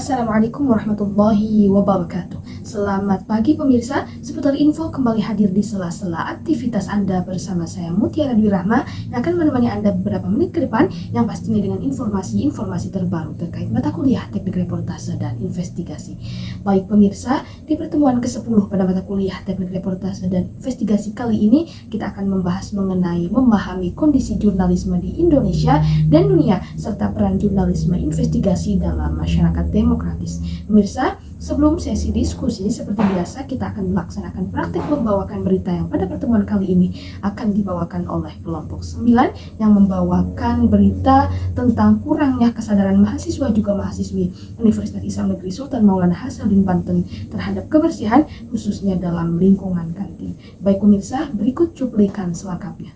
Assalamualaikum warahmatullahi wabarakatuh. Selamat pagi pemirsa, seputar info kembali hadir di sela-sela aktivitas Anda bersama saya Mutiara Dwi Rahma yang akan menemani Anda beberapa menit ke depan yang pastinya dengan informasi-informasi terbaru terkait mata kuliah Teknik Reportase dan Investigasi. Baik pemirsa, di pertemuan ke-10 pada mata kuliah Teknik Reportase dan Investigasi kali ini kita akan membahas mengenai memahami kondisi jurnalisme di Indonesia dan dunia serta peran jurnalisme investigasi dalam masyarakat demokratis. Pemirsa, sebelum sesi diskusi seperti biasa kita akan melaksanakan praktik membawakan berita yang pada pertemuan kali ini akan dibawakan oleh kelompok 9 yang membawakan berita tentang kurangnya kesadaran mahasiswa juga mahasiswi Universitas Islam Negeri Sultan Maulana Hasanuddin Banten terhadap kebersihan khususnya dalam lingkungan kantin. Baik pemirsa, berikut cuplikan selengkapnya.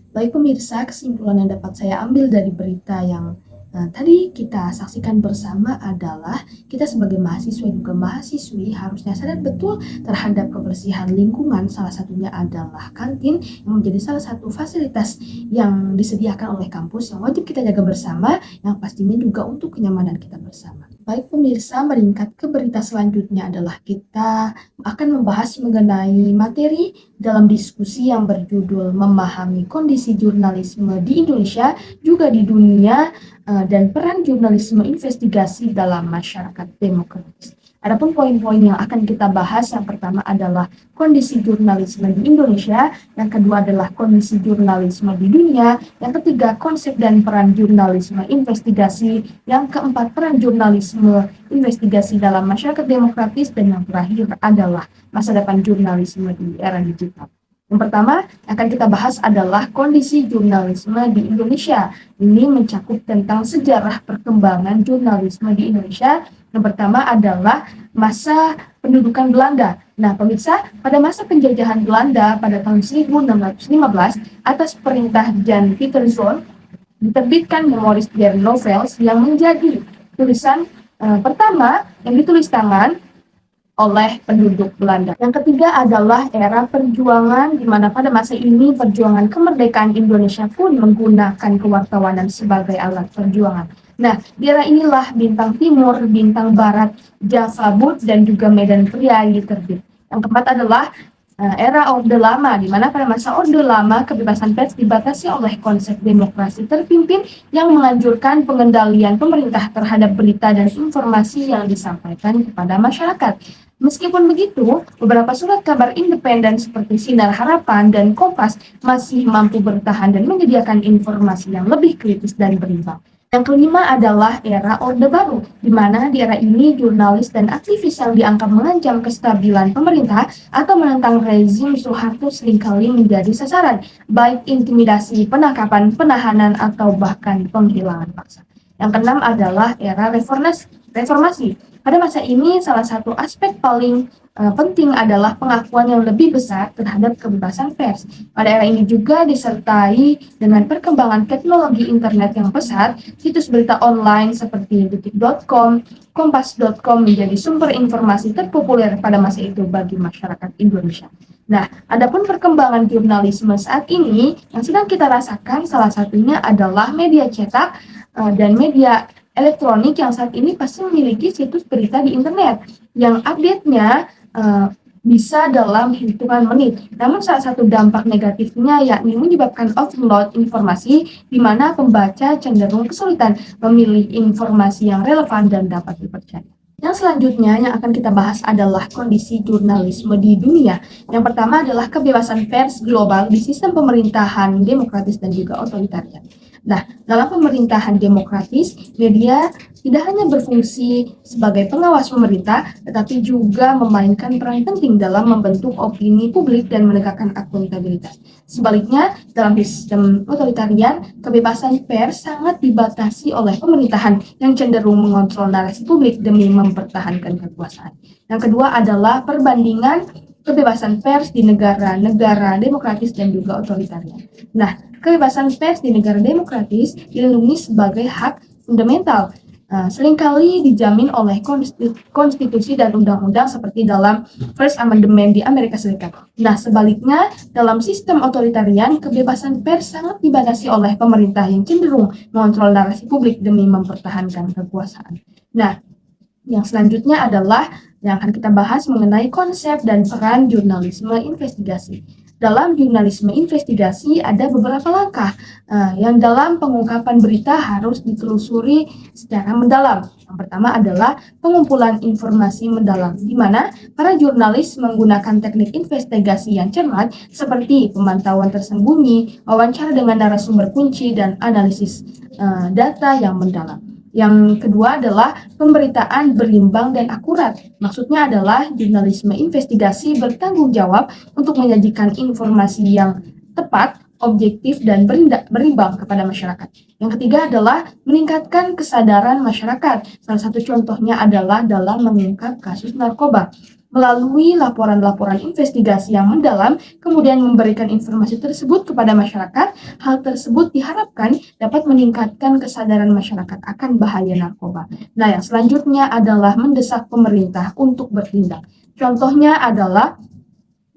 Baik pemirsa, kesimpulan yang dapat saya ambil dari berita yang tadi kita saksikan bersama adalah kita sebagai mahasiswa juga mahasiswi harusnya sadar betul terhadap kebersihan lingkungan. Salah satunya adalah kantin yang menjadi salah satu fasilitas yang disediakan oleh kampus yang wajib kita jaga bersama, yang pastinya juga untuk kenyamanan kita bersama. Baik pemirsa, meningkat ke berita selanjutnya adalah kita akan membahas mengenai materi dalam diskusi yang berjudul memahami kondisi jurnalisme di Indonesia juga di dunia dan peran jurnalisme investigasi dalam masyarakat demokratis. Adapun poin-poin yang akan kita bahas, yang pertama adalah kondisi jurnalisme di Indonesia, yang kedua adalah kondisi jurnalisme di dunia, yang ketiga konsep dan peran jurnalisme investigasi, yang keempat peran jurnalisme investigasi dalam masyarakat demokratis, dan yang terakhir adalah masa depan jurnalisme di era digital. Yang pertama yang akan kita bahas adalah kondisi jurnalisme di Indonesia. Ini mencakup tentang sejarah perkembangan jurnalisme di Indonesia. Yang pertama adalah masa pendudukan Belanda. Nah, pemirsa, pada masa penjajahan Belanda pada tahun 1615 atas perintah Jan Pieterszoon diterbitkan Memories der Novels yang menjadi tulisan pertama yang ditulis tangan oleh penduduk Belanda. Yang ketiga adalah era perjuangan, di mana pada masa ini perjuangan kemerdekaan Indonesia pun menggunakan kewartawanan sebagai alat perjuangan. Nah, di era inilah Bintang Timur, Bintang Barat, Java Bud, dan juga Medan Pria diterbit. Yang keempat adalah era Orde Lama, di mana pada masa Orde Lama kebebasan pers dibatasi oleh konsep demokrasi terpimpin yang menganjurkan pengendalian pemerintah terhadap berita dan informasi yang disampaikan kepada masyarakat. Meskipun begitu, beberapa surat kabar independen seperti Sinar Harapan dan Kompas masih mampu bertahan dan menyediakan informasi yang lebih kritis dan berimbang. Yang kelima adalah era Orde Baru, di mana di era ini jurnalis dan aktivis yang dianggap mengancam kestabilan pemerintah atau menentang rezim Soeharto seringkali menjadi sasaran, baik intimidasi, penangkapan, penahanan, atau bahkan penghilangan paksa. Yang keenam adalah era reformasi. Pada masa ini, salah satu aspek paling penting adalah pengakuan yang lebih besar terhadap kebebasan pers. Pada era ini juga disertai dengan perkembangan teknologi internet yang pesat, situs berita online seperti detik.com, kompas.com menjadi sumber informasi terpopuler pada masa itu bagi masyarakat Indonesia. Nah, adapun perkembangan jurnalisme saat ini yang sedang kita rasakan salah satunya adalah media cetak dan media elektronik yang saat ini pasti memiliki situs berita di internet yang update-nya bisa dalam hitungan menit. Namun salah satu dampak negatifnya yakni menyebabkan overload informasi di mana pembaca cenderung kesulitan memilih informasi yang relevan dan dapat dipercaya. Yang selanjutnya yang akan kita bahas adalah kondisi jurnalisme di dunia. Yang pertama adalah kebebasan pers global di sistem pemerintahan demokratis dan juga otoritarian. Nah, dalam pemerintahan demokratis, media tidak hanya berfungsi sebagai pengawas pemerintah, tetapi juga memainkan peran penting dalam membentuk opini publik dan menegakkan akuntabilitas. Sebaliknya, dalam sistem otoritarian, kebebasan pers sangat dibatasi oleh pemerintahan yang cenderung mengontrol narasi publik demi mempertahankan kekuasaan. Yang kedua adalah perbandingan kebebasan pers di negara-negara demokratis dan juga otoritarian. Nah, kebebasan pers di negara demokratis dilindungi sebagai hak fundamental seringkali dijamin oleh konstitusi dan undang-undang seperti dalam First Amendment di Amerika Serikat. Nah, sebaliknya, dalam sistem otoritarian, kebebasan pers sangat dibatasi oleh pemerintah yang cenderung mengontrol narasi publik demi mempertahankan kekuasaan. Nah, yang selanjutnya adalah yang akan kita bahas mengenai konsep dan peran jurnalisme investigasi. Dalam jurnalisme investigasi ada beberapa langkah yang dalam pengungkapan berita harus ditelusuri secara mendalam. Yang pertama adalah pengumpulan informasi mendalam, di mana para jurnalis menggunakan teknik investigasi yang cermat seperti pemantauan tersembunyi, wawancara dengan narasumber kunci, dan analisis data yang mendalam. Yang kedua adalah pemberitaan berimbang dan akurat. Maksudnya adalah jurnalisme investigasi bertanggung jawab untuk menyajikan informasi yang tepat, objektif, dan berimbang kepada masyarakat. Yang ketiga adalah meningkatkan kesadaran masyarakat. Salah satu contohnya adalah dalam mengungkap kasus narkoba. Melalui laporan-laporan investigasi yang mendalam, kemudian memberikan informasi tersebut kepada masyarakat, hal tersebut diharapkan dapat meningkatkan kesadaran masyarakat akan bahaya narkoba. Nah, yang selanjutnya adalah mendesak pemerintah untuk bertindak. Contohnya adalah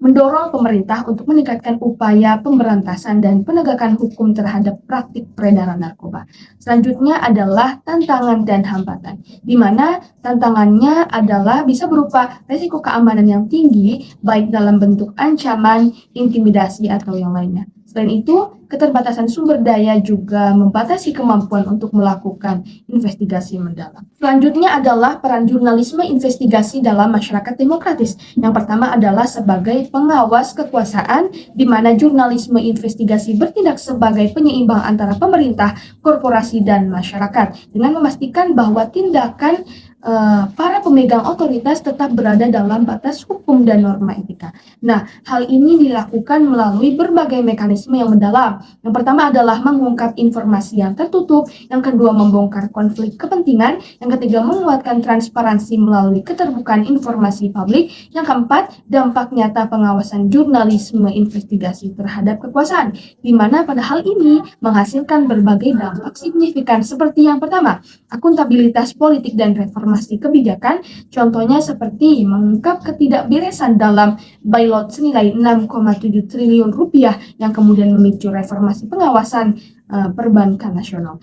mendorong pemerintah untuk meningkatkan upaya pemberantasan dan penegakan hukum terhadap praktik peredaran narkoba. Selanjutnya adalah tantangan dan hambatan, di mana tantangannya adalah bisa berupa risiko keamanan yang tinggi, baik dalam bentuk ancaman, intimidasi, atau yang lainnya. Selain itu, keterbatasan sumber daya juga membatasi kemampuan untuk melakukan investigasi mendalam. Selanjutnya adalah peran jurnalisme investigasi dalam masyarakat demokratis. Yang pertama adalah sebagai pengawas kekuasaan, di mana jurnalisme investigasi bertindak sebagai penyeimbang antara pemerintah, korporasi, dan masyarakat, dengan memastikan bahwa tindakan para pemegang otoritas tetap berada dalam batas hukum dan norma etika. Nah, hal ini dilakukan melalui berbagai mekanisme yang mendalam. Yang pertama adalah mengungkap informasi yang tertutup, yang kedua membongkar konflik kepentingan, yang ketiga menguatkan transparansi melalui keterbukaan informasi publik, yang keempat dampak nyata pengawasan jurnalisme investigasi terhadap kekuasaan, di mana pada hal ini menghasilkan berbagai dampak signifikan seperti yang pertama, akuntabilitas politik dan reformasi kebijakan, contohnya seperti mengungkap ketidakberesan dalam Bailot senilai 6,7 triliun rupiah yang kemudian memicu reformasi pengawasan perbankan nasional.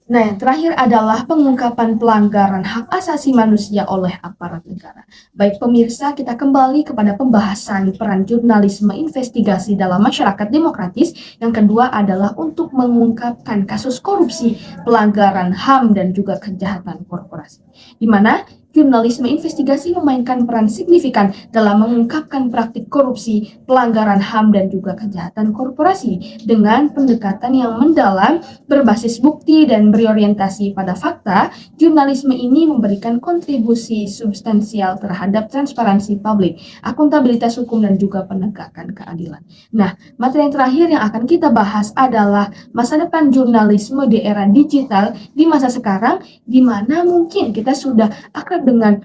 Nah, yang terakhir adalah pengungkapan pelanggaran hak asasi manusia oleh aparat negara. Baik pemirsa, kita kembali kepada pembahasan peran jurnalisme investigasi dalam masyarakat demokratis. Yang kedua adalah untuk mengungkapkan kasus korupsi, pelanggaran HAM, dan juga kejahatan korporasi. Di mana jurnalisme investigasi memainkan peran signifikan dalam mengungkapkan praktik korupsi, pelanggaran HAM, dan juga kejahatan korporasi dengan pendekatan yang mendalam, berbasis bukti, dan berorientasi pada fakta. Jurnalisme ini memberikan kontribusi substansial terhadap transparansi publik, akuntabilitas hukum, dan juga penegakan keadilan. Nah, materi yang terakhir yang akan kita bahas adalah masa depan jurnalisme di era digital di masa sekarang, di mana mungkin kita sudah akrab dengan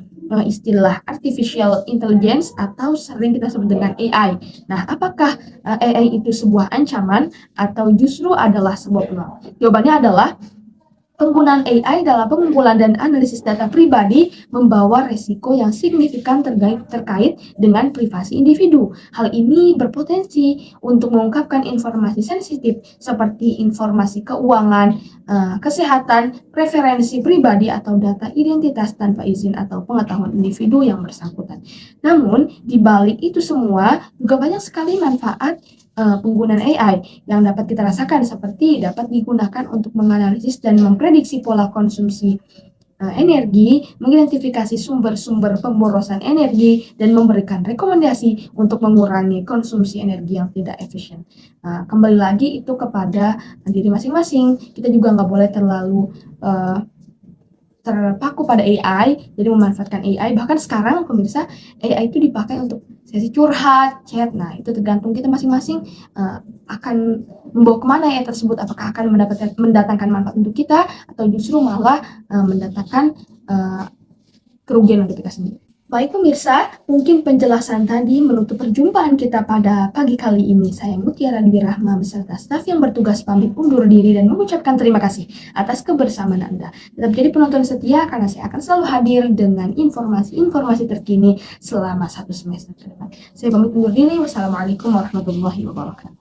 istilah artificial intelligence atau sering kita sebut dengan AI. Nah, apakah AI itu sebuah ancaman atau justru adalah sebuah peluang? Jawabannya adalah penggunaan AI dalam pengumpulan dan analisis data pribadi membawa resiko yang signifikan terkait dengan privasi individu. Hal ini berpotensi untuk mengungkapkan informasi sensitif seperti informasi keuangan, kesehatan, preferensi pribadi, atau data identitas tanpa izin atau pengetahuan individu yang bersangkutan. Namun, di balik itu semua juga banyak sekali manfaat penggunaan AI yang dapat kita rasakan, seperti dapat digunakan untuk menganalisis dan memprediksi pola konsumsi energi, mengidentifikasi sumber-sumber pemborosan energi, dan memberikan rekomendasi untuk mengurangi konsumsi energi yang tidak efisien. Kembali lagi itu kepada diri masing-masing. Kita juga nggak boleh terlalu terpaku pada AI, jadi memanfaatkan AI. Bahkan sekarang pemirsa, AI itu dipakai untuk sesi curhat, chat. Nah, itu tergantung kita masing-masing akan membawa kemana AI tersebut. Apakah akan mendatangkan manfaat untuk kita atau justru malah mendatangkan kerugian untuk kita sendiri. Baik pemirsa, mungkin penjelasan tadi menutup perjumpaan kita pada pagi kali ini. Saya Mutiara Dwi Rahma beserta staf yang bertugas pamit undur diri dan mengucapkan terima kasih atas kebersamaan Anda. Tetap jadi penonton setia karena saya akan selalu hadir dengan informasi-informasi terkini selama 1 semester ke depan. Saya pamit undur diri. Wassalamualaikum warahmatullahi wabarakatuh.